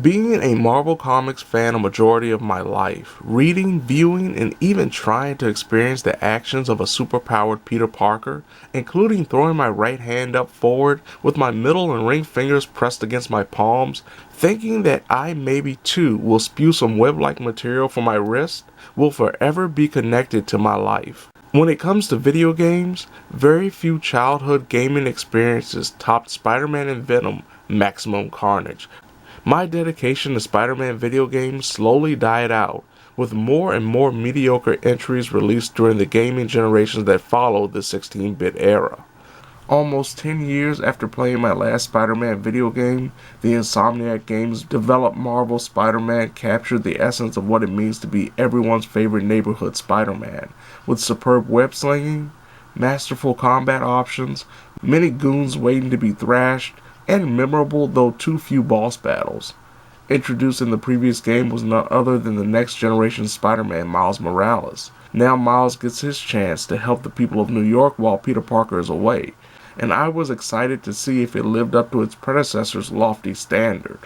Being a Marvel Comics fan a majority of my life, reading, viewing, and even trying to experience the actions of a superpowered Peter Parker, including throwing my right hand up forward with my middle and ring fingers pressed against my palms, thinking that I maybe too will spew some web-like material from my wrist, will forever be connected to my life. When it comes to video games, very few childhood gaming experiences topped Spider-Man and Venom Maximum Carnage. My dedication to Spider-Man video games slowly died out, with more and more mediocre entries released during the gaming generations that followed the 16-bit era. Almost 10 years after playing my last Spider-Man video game, the Insomniac Games developed Marvel Spider-Man captured the essence of what it means to be everyone's favorite neighborhood Spider-Man, with superb web-slinging, masterful combat options, many goons waiting to be thrashed, and memorable though too few boss battles. Introduced in the previous game was none other than the next generation Spider-Man, Miles Morales. Now Miles gets his chance to help the people of New York while Peter Parker is away, and I was excited to see if it lived up to its predecessor's lofty standard.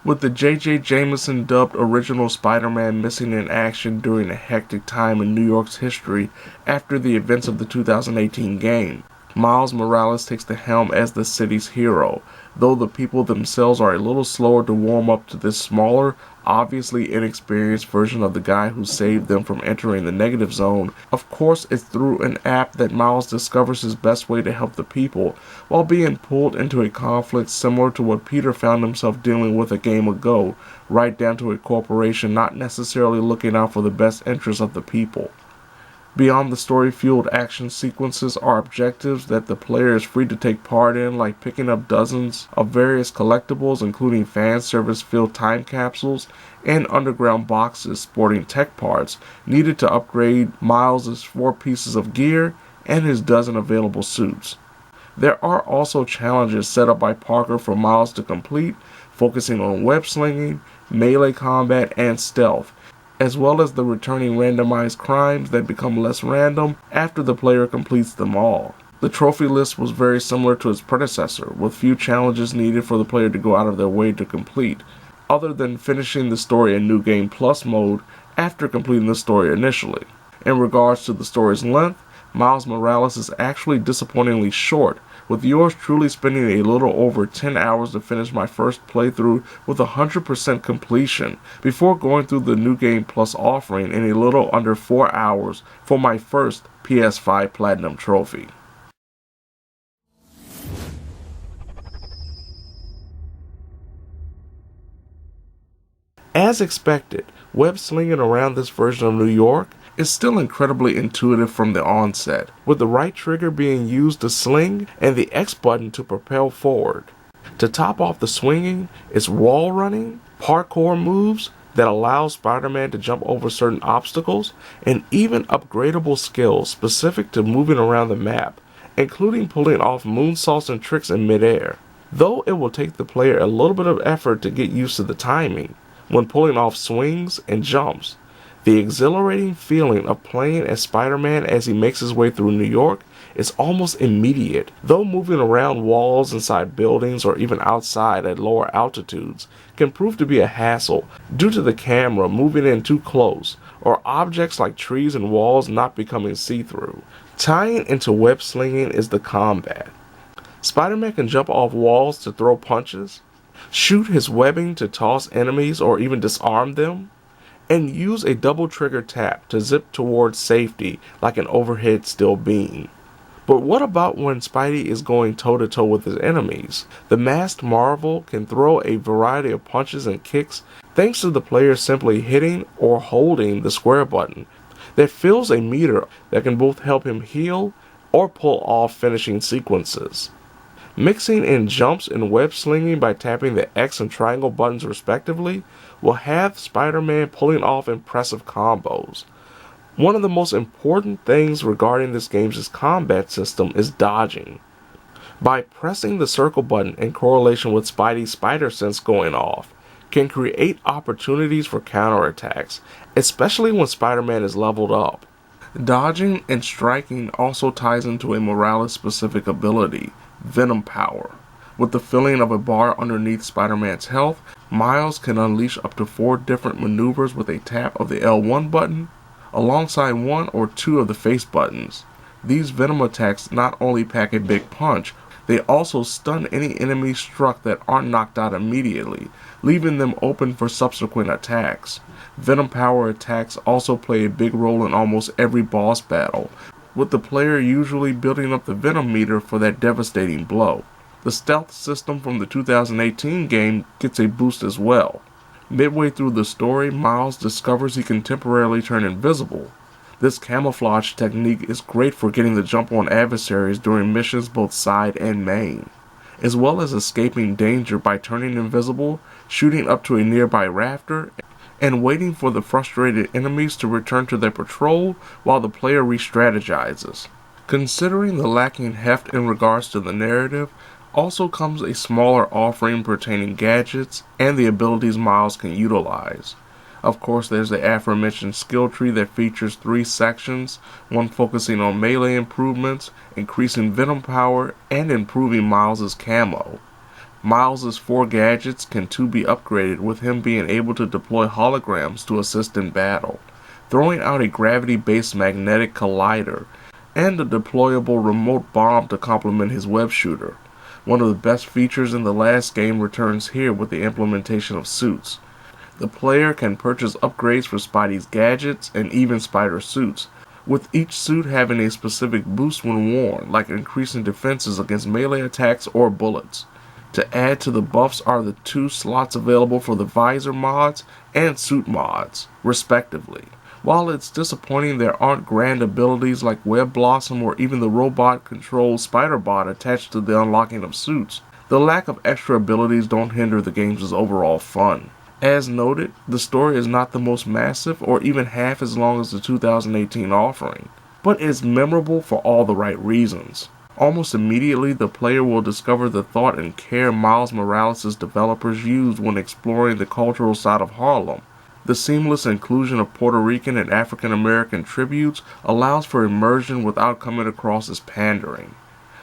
With the J.J. Jameson dubbed original Spider-Man missing in action during a hectic time in New York's history after the events of the 2018 game, Miles Morales takes the helm as the city's hero, though the people themselves are a little slower to warm up to this smaller, obviously inexperienced version of the guy who saved them from entering the negative zone. Of course, it's through an app that Miles discovers his best way to help the people, while being pulled into a conflict similar to what Peter found himself dealing with a game ago, right down to a corporation not necessarily looking out for the best interests of the people. Beyond the story-fueled action sequences are objectives that the player is free to take part in, like picking up dozens of various collectibles including fan service-filled time capsules and underground boxes sporting tech parts needed to upgrade Miles' 4 pieces of gear and his dozen available suits. There are also challenges set up by Parker for Miles to complete, focusing on web-slinging, melee combat, and stealth, as well as the returning randomized crimes that become less random after the player completes them all. The trophy list was very similar to its predecessor, with few challenges needed for the player to go out of their way to complete, other than finishing the story in New Game Plus mode after completing the story initially. In regards to the story's length, Miles Morales is actually disappointingly short, with yours truly spending a little over 10 hours to finish my first playthrough with 100% completion, before going through the New Game Plus offering in a little under 4 hours for my first PS5 Platinum trophy. As expected, web slinging around this version of New York is still incredibly intuitive from the onset, with the right trigger being used to sling and the X button to propel forward. To top off the swinging is wall running, parkour moves that allow Spider-Man to jump over certain obstacles, and even upgradable skills specific to moving around the map, including pulling off moonsaults and tricks in midair. Though it will take the player a little bit of effort to get used to the timing when pulling off swings and jumps, the exhilarating feeling of playing as Spider-Man as he makes his way through New York is almost immediate, though moving around walls inside buildings or even outside at lower altitudes can prove to be a hassle due to the camera moving in too close or objects like trees and walls not becoming see-through. Tying into web slinging is the combat. Spider-Man can jump off walls to throw punches, shoot his webbing to toss enemies or even disarm them, and use a double trigger tap to zip towards safety like an overhead steel beam. But what about when Spidey is going toe-to-toe with his enemies? The masked Marvel can throw a variety of punches and kicks thanks to the player simply hitting or holding the square button that fills a meter that can both help him heal or pull off finishing sequences. Mixing in jumps and web slinging by tapping the X and triangle buttons respectively will have Spider-Man pulling off impressive combos. One of the most important things regarding this game's combat system is dodging. By pressing the circle button in correlation with Spidey's spider sense going off, can create opportunities for counterattacks, especially when Spider-Man is leveled up. Dodging and striking also ties into a Morales-specific ability, Venom Power. With the filling of a bar underneath Spider-Man's health, Miles can unleash up to 4 different maneuvers with a tap of the L1 button, alongside 1 or 2 of the face buttons. These Venom attacks not only pack a big punch, they also stun any enemies struck that aren't knocked out immediately, leaving them open for subsequent attacks. Venom power attacks also play a big role in almost every boss battle, with the player usually building up the Venom meter for that devastating blow. The stealth system from the 2018 game gets a boost as well. Midway through the story, Miles discovers he can temporarily turn invisible. This camouflage technique is great for getting the jump on adversaries during missions both side and main, as well as escaping danger by turning invisible, shooting up to a nearby rafter, and waiting for the frustrated enemies to return to their patrol while the player re-strategizes. Considering the lacking heft in regards to the narrative, also comes a smaller offering pertaining gadgets and the abilities Miles can utilize. Of course, there's the aforementioned skill tree that features 3 sections, one focusing on melee improvements, increasing Venom power, and improving Miles' camo. Miles' 4 gadgets can too be upgraded, with him being able to deploy holograms to assist in battle, throwing out a gravity-based magnetic collider, and a deployable remote bomb to complement his web shooter. One of the best features in the last game returns here with the implementation of suits. The player can purchase upgrades for Spidey's gadgets and even Spider suits, with each suit having a specific boost when worn, like increasing defenses against melee attacks or bullets. To add to the buffs are the 2 slots available for the visor mods and suit mods, respectively. While it's disappointing there aren't grand abilities like Web Blossom or even the robot-controlled Spider-Bot attached to the unlocking of suits, the lack of extra abilities don't hinder the game's overall fun. As noted, the story is not the most massive or even half as long as the 2018 offering, but is memorable for all the right reasons. Almost immediately, the player will discover the thought and care Miles Morales' developers used when exploring the cultural side of Harlem. The seamless inclusion of Puerto Rican and African American tributes allows for immersion without coming across as pandering.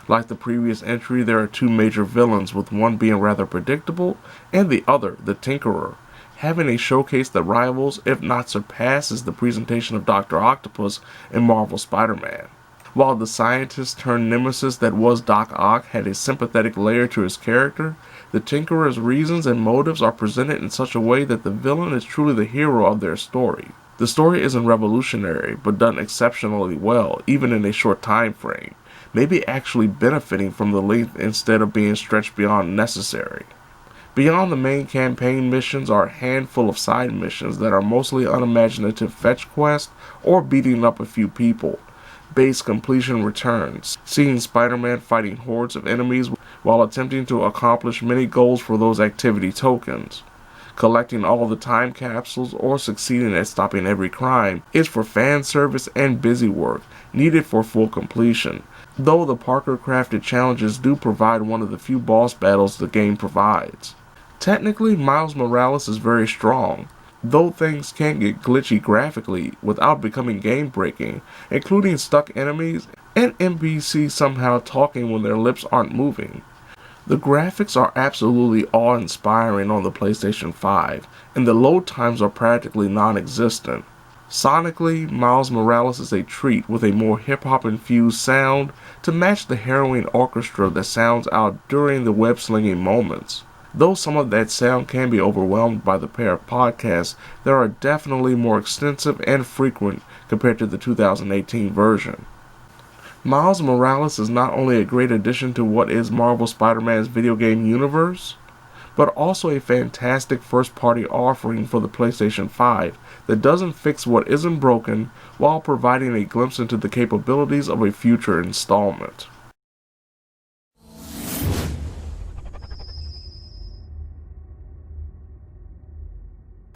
Like the previous entry, there are 2 major villains, with one being rather predictable and the other, the Tinkerer, having a showcase that rivals, if not surpasses, the presentation of Dr. Octopus in Marvel Spider-Man. While the scientist-turned-nemesis that was Doc Ock had a sympathetic layer to his character, the Tinkerer's reasons and motives are presented in such a way that the villain is truly the hero of their story. The story isn't revolutionary, but done exceptionally well, even in a short time frame, maybe actually benefiting from the length instead of being stretched beyond necessary. Beyond the main campaign missions are a handful of side missions that are mostly unimaginative fetch quests or beating up a few people. Base completion returns, seeing Spider-Man fighting hordes of enemies while attempting to accomplish many goals for those activity tokens. Collecting all the time capsules or succeeding at stopping every crime is for fan service and busy work, needed for full completion, though the Parker-crafted challenges do provide one of the few boss battles the game provides. Technically, Miles Morales is very strong, though things can get glitchy graphically without becoming game-breaking, including stuck enemies and NPCs somehow talking when their lips aren't moving. The graphics are absolutely awe-inspiring on the PlayStation 5, and the load times are practically non-existent. Sonically, Miles Morales is a treat with a more hip-hop infused sound to match the harrowing orchestra that sounds out during the web-slinging moments. Though some of that sound can be overwhelmed by the pair of podcasts, they are definitely more extensive and frequent compared to the 2018 version. Miles Morales is not only a great addition to what is Marvel Spider-Man's video game universe, but also a fantastic first-party offering for the PlayStation 5 that doesn't fix what isn't broken while providing a glimpse into the capabilities of a future installment.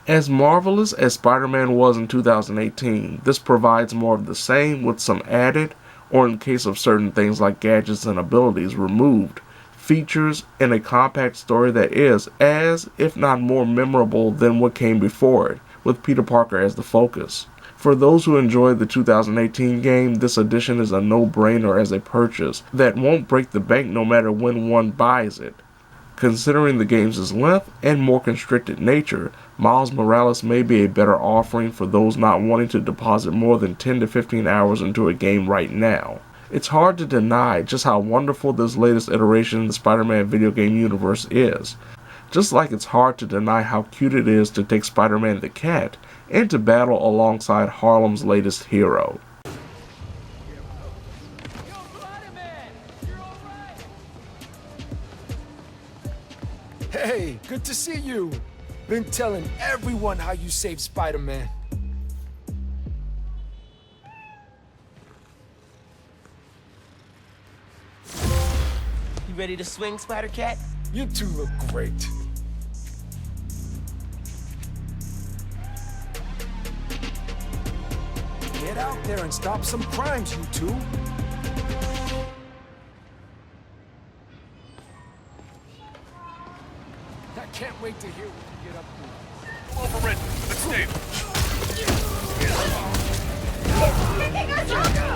As marvelous as Spider-Man was in 2018, this provides more of the same with some added, or in case of certain things like gadgets and abilities, removed, features and a compact story that is as, if not more memorable than what came before it, with Peter Parker as the focus. For those who enjoyed the 2018 game, this edition is a no-brainer as a purchase that won't break the bank no matter when one buys it. Considering the game's length and more constricted nature, Miles Morales may be a better offering for those not wanting to deposit more than 10 to 15 hours into a game right now. It's hard to deny just how wonderful this latest iteration in the Spider-Man video game universe is. Just like it's hard to deny how cute it is to take Spider-Man the cat and to battle alongside Harlem's latest hero. Hey, good to see you. Been telling everyone how you saved Spider-Man. You ready to swing, Spider-Cat? You two look great. Get out there and stop some crimes, you two. I can't wait to hear what you get up to. Overridden. Let's stay. He's kicking us out!